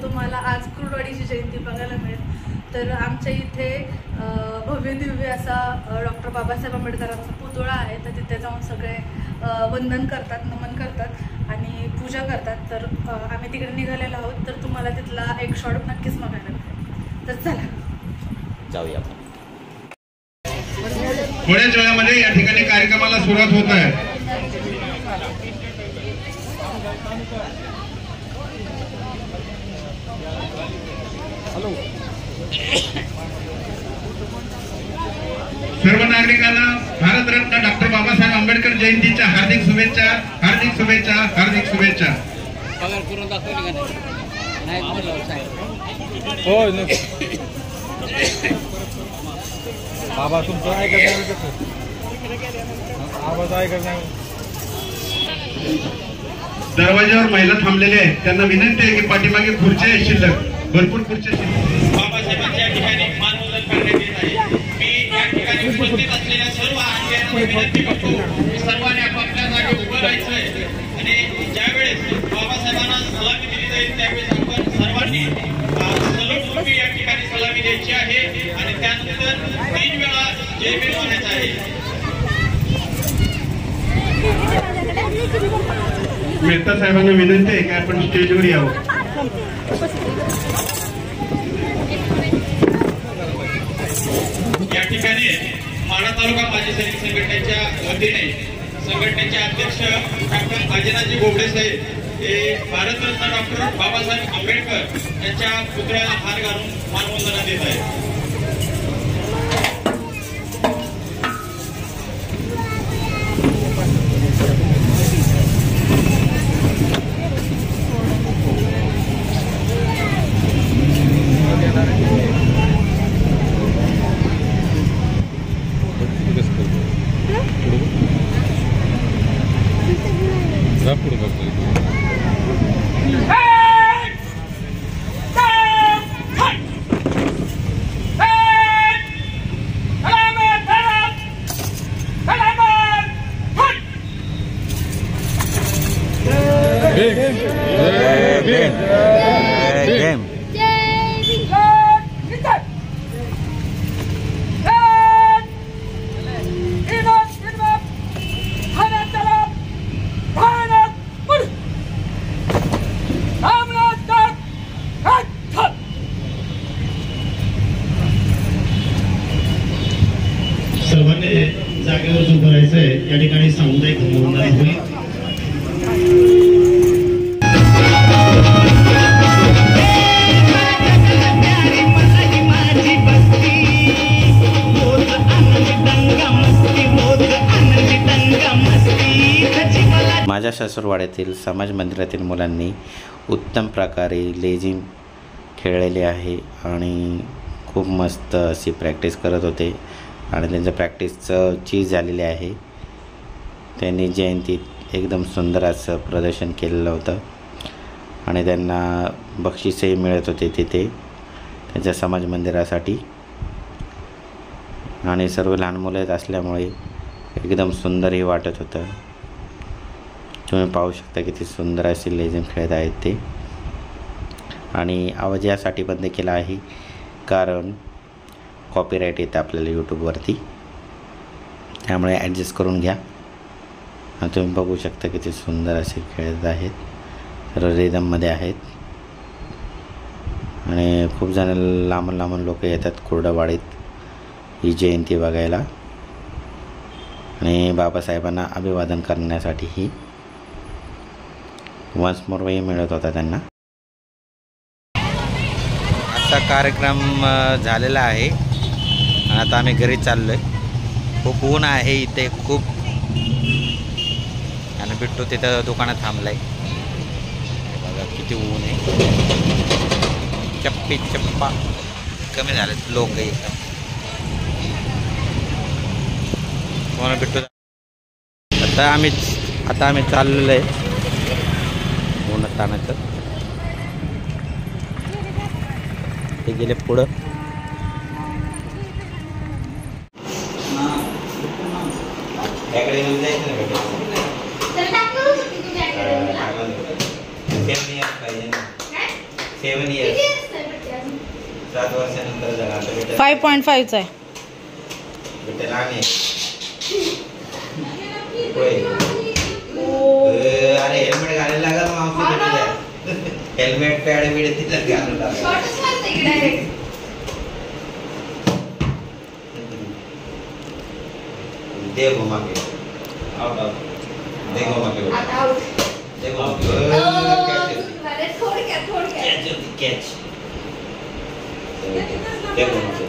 तुम्हाला आज कुर्डवाडीची जयंती बघायला मिळेल। तर आमच्या इथे भव्य दिव्य असा डॉक्टर बाबासाहेब आंबेडकरांचा पुतळा आहे, तर तिथे जाऊन सगळे वंदन करतात, नमन करतात आणि पूजा करतात। तर आम्ही तिकडे निघालेलो आहोत, तर तुम्हाला तिथला एक शॉट नक्कीच बघायला मिळेल। तर चला जाऊया। थोड्याच वेळामध्ये या ठिकाणी कार्यक्रमाला सुरुवात होत आहे। सर्व नागरिकांना भारतरत्न डॉक्टर बाबासाहेब आंबेडकर जयंतीच्या हार्दिक शुभेच्छा, हार्दिक शुभेच्छा, हार्दिक शुभेच्छा। बाबा तुमचं ऐकत आवाज ऐकत नाही। दरवाजावर महिला थांबलेल्या आहेत, त्यांना विनंती आहे की पाठीमागे खुर्च्या आहेत, शिल्लक भरपूर खुर्च्या बाबासाहेबांच्या ठिकाणी मानवंदन करण्यात येत आहे। मी या ठिकाणी उपस्थित असलेल्या सर्व आज्ञांना विनंती करतो की सर्वांनी आपापल्या जागी उभं राहायचंय आणि ज्यावेळेस बाबासाहेबांना सलामी दिली जाईल त्यावेळेस आपण सर्वांनी सलूट रूपी या ठिकाणी सलामी द्यायची आहे आणि त्यानंतर 3 वेळा जय भीम म्हणायचं आहे। मेहता साहेबांना विनंती आहे की आपण स्टेजवर यावं। या ठिकाणी माढा तालुका माजी सैनिक संघटनेच्या वतीने संघटनेचे अध्यक्ष डॉक्टर आजीनाजी गोबडे साहेब हे भारतरत्न डॉक्टर बाबासाहेब आंबेडकर यांच्या पुतळ्याला हार घालून मानवंदना देत आहेत। सर्वांनी जागेवर उभं राहायचंय। या ठिकाणी सामुदायिक धर्मवंदना होईल। माझ्या सासरवाड्यातील समाज मंदिरातील मुलांनी उत्तम प्रकारे लेझिम खेळलेले आहे आणि खूप मस्त अशी प्रॅक्टिस करत होते आणि त्यांचं प्रॅक्टिसचं चीज झालेले आहे। त्यांनी जयंतीत एकदम सुंदर असं प्रदर्शन केलेलं होतं आणि त्यांना बक्षीसही मिळत होते तिथे त्यांच्या समाज मंदिरासाठी आणि सर्व लहान मुलं असल्यामुळे एकदम सुंदरही वाटत होतं। तुम्ही पाहू शकता किती सुंदर असे लेझिम खेळत आहेत ते आणि आवाज यासाठी बंद केला आहे कारण कॉपीराईट येतं आपल्याला यूट्यूबवरती, त्यामुळे ॲडजस्ट करून घ्या। आणि तुम्ही बघू शकता किती सुंदर असे खेळत आहेत, सर्व रिदममध्ये आहेत आणि खूप जण लांबून लांबून लोक येतात कुर्डवाडीत ही जयंती बघायला आणि बाबासाहेबांना अभिवादन करण्यासाठीही वन्स मोर वही मिळत होता त्यांना। आता कार्यक्रम झालेला आहे, आता आम्ही घरी चाललो आहे। खूप ऊन आहे इथे खूप आणि बिट्टू तिथं दुकानात थांबला आहे। बघा किती ऊन आहे, चप्पी चप्पा कमी झालेत लोक एकदम। कोणा बिट्टू आता आम्ही चाललेलो आहे उन्हात तानाचं। ते गेले पुढं त्याकडे येऊन जायचं ना बेटा, पाहिजे ना 7 years 7 वर्षानंतर झाला आता बेटा 5.5चा आहे. बेटा लहान आहे होय. अरे हेल्मेट घालायला लागल मावशी हेल्मेट पॅड बिड तिथं घालून दे घुमा के आउट आउट दे घुमा के दे घुमा कैच कैच दे घुमा